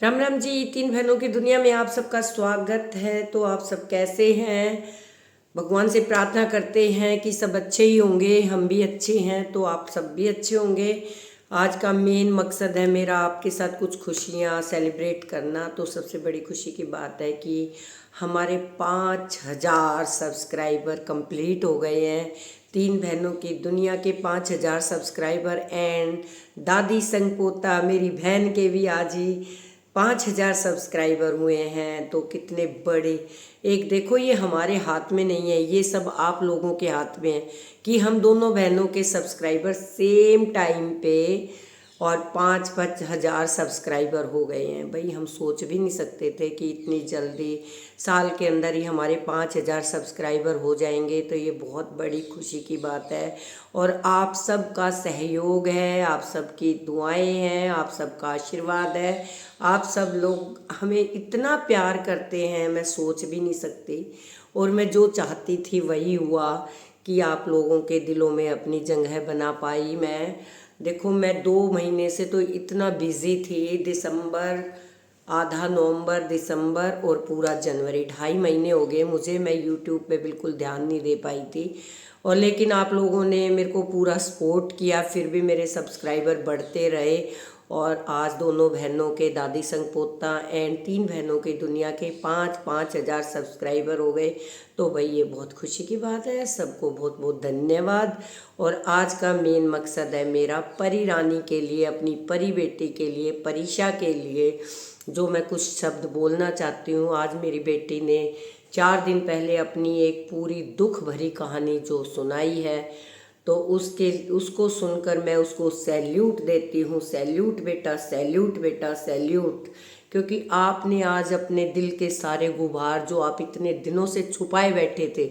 राम राम जी। तीन बहनों की दुनिया में आप सबका स्वागत है। तो आप सब कैसे हैं? भगवान से प्रार्थना करते हैं कि सब अच्छे ही होंगे, हम भी अच्छे हैं तो आप सब भी अच्छे होंगे। आज का मेन मकसद है मेरा आपके साथ कुछ खुशियाँ सेलिब्रेट करना। तो सबसे बड़ी खुशी की बात है कि हमारे 5,000 सब्सक्राइबर कंप्लीट हो गए हैं। तीन बहनों की दुनिया के 5,000 सब्सक्राइबर एंड दादी संग पोता मेरी बहन के भी आज ही 5,000 सब्सक्राइबर हुए हैं। तो कितने बड़े, एक देखो ये हमारे हाथ में नहीं है, ये सब आप लोगों के हाथ में है कि हम दोनों बहनों के सब्सक्राइबर सेम टाइम पे और 5,000 सब्सक्राइबर हो गए हैं। भाई हम सोच भी नहीं सकते थे कि इतनी जल्दी साल के अंदर ही हमारे 5,000 सब्सक्राइबर हो जाएंगे। तो ये बहुत बड़ी खुशी की बात है और आप सबका सहयोग है, आप सबकी दुआएं हैं, आप सबका आशीर्वाद है। आप सब लोग हमें इतना प्यार करते हैं, मैं सोच भी नहीं सकती। और मैं जो चाहती थी वही हुआ कि आप लोगों के दिलों में अपनी जगह बना पाई। मैं देखो, मैं 2 महीने से तो इतना बिज़ी थी, दिसंबर, आधा नवंबर, दिसंबर और पूरा जनवरी, 2.5 महीने हो गए मुझे, मैं यूट्यूब पे बिल्कुल ध्यान नहीं दे पाई थी। और लेकिन आप लोगों ने मेरे को पूरा सपोर्ट किया, फिर भी मेरे सब्सक्राइबर बढ़ते रहे और आज दोनों बहनों के, दादी संग पोता एंड तीन बहनों की दुनिया के 5,000 सब्सक्राइबर हो गए। तो भाई ये बहुत खुशी की बात है, सबको बहुत बहुत धन्यवाद। और आज का मेन मकसद है मेरा परी रानी के लिए, अपनी परी बेटी के लिए, परीक्षा के लिए जो मैं कुछ शब्द बोलना चाहती हूँ। आज मेरी बेटी ने 4 दिन पहले अपनी एक पूरी दुख भरी कहानी जो सुनाई है, तो उसको सुनकर मैं उसको सैल्यूट देती हूँ। सैल्यूट बेटा, सैल्यूट बेटा, सैल्यूट। क्योंकि आपने आज अपने दिल के सारे गुबार जो आप इतने दिनों से छुपाए बैठे थे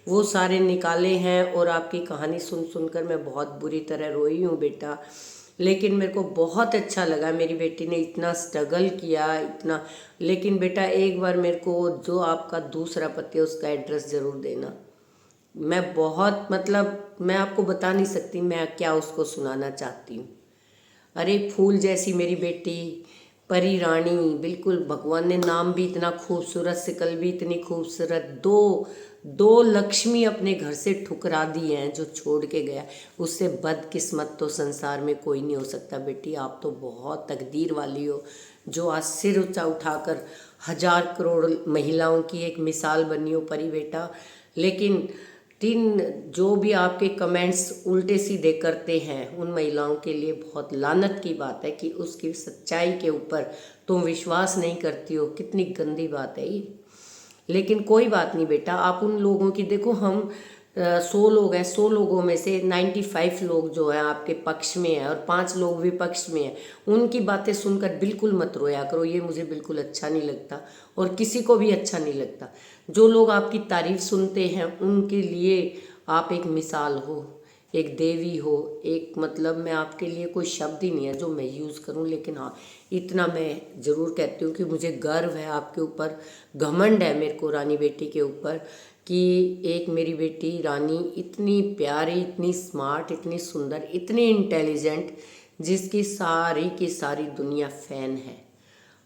वो सारे निकाले हैं। और आपकी कहानी सुन सुनकर मैं बहुत बुरी तरह रोई हूँ बेटा। लेकिन मेरे को बहुत अच्छा लगा, मेरी बेटी ने इतना स्ट्रगल किया, इतना। लेकिन बेटा एक बार मेरे को जो आपका दूसरा पति है उसका एड्रेस ज़रूर देना। मैं बहुत, मतलब मैं आपको बता नहीं सकती मैं क्या उसको सुनाना चाहती हूँ। अरे फूल जैसी मेरी बेटी, परी रानी, बिल्कुल भगवान ने नाम भी इतना खूबसूरत, शकल भी इतनी खूबसूरत, दो दो लक्ष्मी अपने घर से ठुकरा दी हैं जो छोड़ के गया। उससे बदकिस्मत तो संसार में कोई नहीं हो सकता बेटी। आप तो बहुत तकदीर वाली हो जो आज सिर ऊंचा उठाकर 1,000 करोड़ महिलाओं की एक मिसाल बनी हो परी बेटा। लेकिन तीन जो भी आपके कमेंट्स उल्टे सीधे करते हैं उन महिलाओं के लिए बहुत लानत की बात है कि उसकी सच्चाई के ऊपर तुम विश्वास नहीं करती हो। कितनी गंदी बात है ये। लेकिन कोई बात नहीं बेटा, आप उन लोगों की देखो, हम 100 लोग हैं, 100 लोगों में से 95 लोग जो हैं आपके पक्ष में हैं और 5 लोग विपक्ष में हैं। उनकी बातें सुनकर बिल्कुल मत रोया करो, ये मुझे बिल्कुल अच्छा नहीं लगता और किसी को भी अच्छा नहीं लगता। जो लोग आपकी तारीफ सुनते हैं उनके लिए आप एक मिसाल हो, एक देवी हो, एक, मतलब मैं आपके लिए कोई शब्द ही नहीं है जो मैं यूज़ करूं। लेकिन हाँ, इतना मैं ज़रूर कहती हूँ कि मुझे गर्व है आपके ऊपर, घमंड है मेरे को रानी बेटी के ऊपर कि एक मेरी बेटी रानी इतनी प्यारी, इतनी स्मार्ट, इतनी सुंदर, इतनी इंटेलिजेंट, जिसकी सारी की सारी दुनिया फ़ैन है।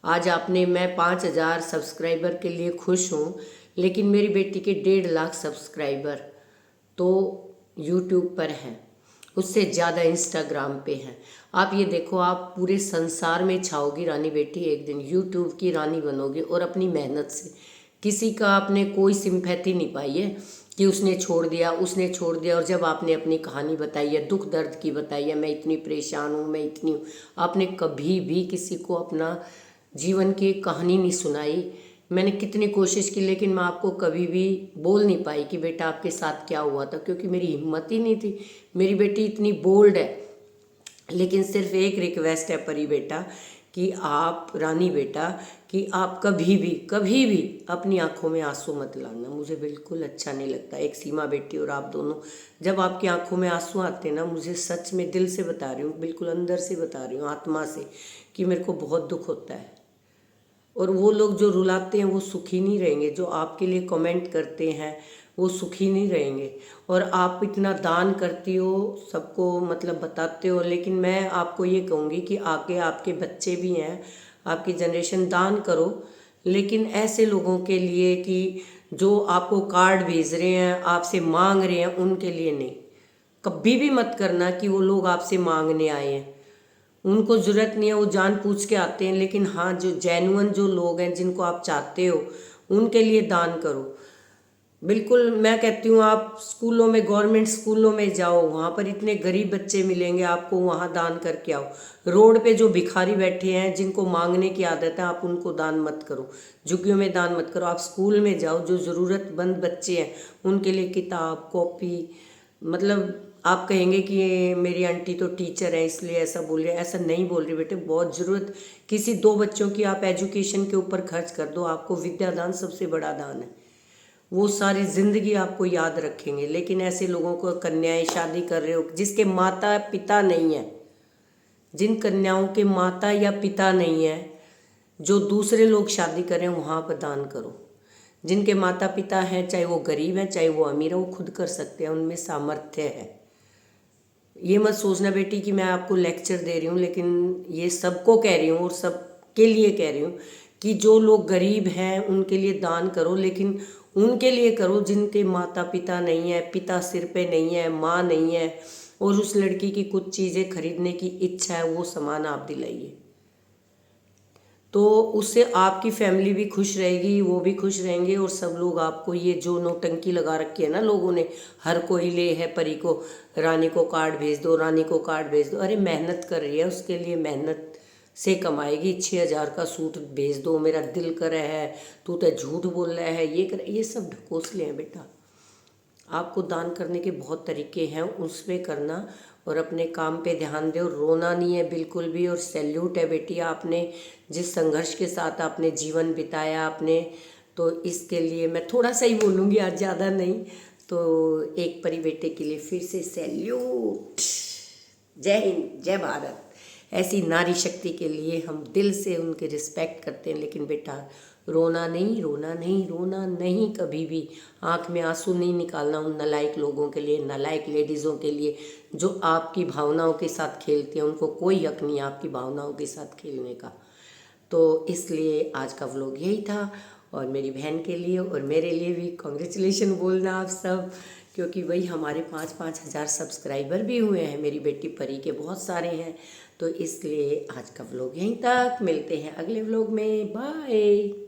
आज आपने, मैं 5,000 सब्सक्राइबर के लिए खुश हूँ, लेकिन मेरी बेटी के 1.5 लाख सब्सक्राइबर तो यूट्यूब पर हैं, उससे ज़्यादा इंस्टाग्राम पे हैं। आप ये देखो, आप पूरे संसार में छाओगी रानी बेटी, एक दिन यूट्यूब की रानी बनोगी और अपनी मेहनत से। किसी का आपने कोई सिंपैथी नहीं पाई है कि उसने छोड़ दिया, उसने छोड़ दिया। और जब आपने अपनी कहानी बताई है, दुख दर्द की बताई है, मैं इतनी परेशान हूँ, मैं इतनी हूँ, आपने कभी भी किसी को अपना जीवन की कहानी नहीं सुनाई। मैंने कितनी कोशिश की लेकिन मैं आपको कभी भी बोल नहीं पाई कि बेटा आपके साथ क्या हुआ था, क्योंकि मेरी हिम्मत ही नहीं थी। मेरी बेटी इतनी बोल्ड है। लेकिन सिर्फ एक रिक्वेस्ट है परी बेटा कि आप, रानी बेटा, कि आप कभी भी अपनी आंखों में आंसू मत लाना, मुझे बिल्कुल अच्छा नहीं लगता। एक सीमा बेटी और आप दोनों, जब आपकी आंखों में आंसू आते ना, मुझे सच में दिल से बता रही हूँ, बिल्कुल अंदर से बता रही हूँ, आत्मा से, कि मेरे को बहुत दुख होता है। और वो लोग जो रुलाते हैं वो सुखी नहीं रहेंगे, जो आपके लिए कमेंट करते हैं वो सुखी नहीं रहेंगे। और आप इतना दान करती हो, सबको मतलब बताते हो, लेकिन मैं आपको ये कहूँगी कि आगे आपके बच्चे भी हैं, आपकी जनरेशन दान करो, लेकिन ऐसे लोगों के लिए कि जो आपको कार्ड भेज रहे हैं, आपसे मांग रहे हैं, उनके लिए नहीं। कभी भी मत करना कि वो लोग आपसे मांगने आए हैं, उनको ज़रूरत नहीं है, वो जान पूछ के आते हैं। लेकिन हाँ, जो जेन्युइन जो लोग हैं, जिनको आप चाहते हो, उनके लिए दान करो। बिल्कुल, मैं कहती हूँ आप स्कूलों में, गवर्नमेंट स्कूलों में जाओ, वहाँ पर इतने गरीब बच्चे मिलेंगे आपको, वहाँ दान करके आओ। रोड पे जो भिखारी बैठे हैं, जिनको मांगने की आदत है, आप उनको दान मत करो, झुग्गियों में दान मत करो। आप स्कूल में जाओ, जो ज़रूरतमंद बच्चे हैं उनके लिए किताब, कॉपी, मतलब आप कहेंगे कि ये मेरी आंटी तो टीचर है इसलिए ऐसा बोल रही है, ऐसा नहीं बोल रही बेटे। बहुत ज़रूरत, किसी 2 बच्चों की आप एजुकेशन के ऊपर खर्च कर दो, आपको विद्यादान सबसे बड़ा दान है, वो सारी ज़िंदगी आपको याद रखेंगे। लेकिन ऐसे लोगों को कन्याएं शादी कर रहे हो जिसके माता पिता नहीं है, जिन कन्याओं के माता या पिता नहीं है, जो दूसरे लोग शादी करें, वहाँ पर दान करो। जिनके माता पिता हैं, चाहे वो गरीब हैं चाहे वो अमीर हैं, वो खुद कर सकते हैं, उनमें सामर्थ्य है। ये मत सोचना बेटी कि मैं आपको लेक्चर दे रही हूँ, लेकिन ये सबको कह रही हूँ और सबके लिए कह रही हूँ कि जो लोग गरीब हैं उनके लिए दान करो, लेकिन उनके लिए करो जिनके माता पिता नहीं है, पिता सिर पे नहीं है, माँ नहीं है, और उस लड़की की कुछ चीज़ें खरीदने की इच्छा है, वो सामान आप दिलाइए। तो उससे आपकी फैमिली भी खुश रहेगी, वो भी खुश रहेंगे, और सब लोग आपको, ये जो नौटंकी लगा रखी है ना लोगों ने, हर कोई ले है परी को, रानी को कार्ड भेज दो, रानी को कार्ड भेज दो। अरे मेहनत कर रही है, उसके लिए मेहनत से कमाएगी। 6,000 का सूट भेज दो, मेरा दिल कर रहा है, तू तो झूठ बोल रहा है, ये कर, ये सब ढकोसले हैं बेटा। आपको दान करने के बहुत तरीके हैं, उसमें करना और अपने काम पे ध्यान दो। रोना नहीं है बिल्कुल भी, और सैल्यूट है बेटी, आपने जिस संघर्ष के साथ आपने जीवन बिताया आपने, तो इसके लिए मैं थोड़ा सा ही बोलूँगी, आज ज़्यादा नहीं। तो एक परी बेटे के लिए फिर से सैल्यूट। जय हिंद, जय भारत। ऐसी नारी शक्ति के लिए हम दिल से उनके रिस्पेक्ट करते हैं। लेकिन बेटा, रोना नहीं, रोना नहीं, रोना नहीं, कभी भी आँख में आंसू नहीं निकालना उन नालायक लोगों के लिए, नालायक लेडीज़ों के लिए जो आपकी भावनाओं के साथ खेलते हैं। उनको कोई हक नहीं है आपकी भावनाओं के साथ खेलने का। तो इसलिए आज का व्लॉग यही था, और मेरी बहन के लिए और मेरे लिए भी कॉन्ग्रेचुलेशन बोलना आप सब, क्योंकि वही हमारे 5-5 हज़ार सब्सक्राइबर भी हुए हैं, मेरी बेटी परी के बहुत सारे हैं। तो इसलिए आज का व्लॉग यहीं तक, मिलते हैं अगले व्लॉग में, बाय।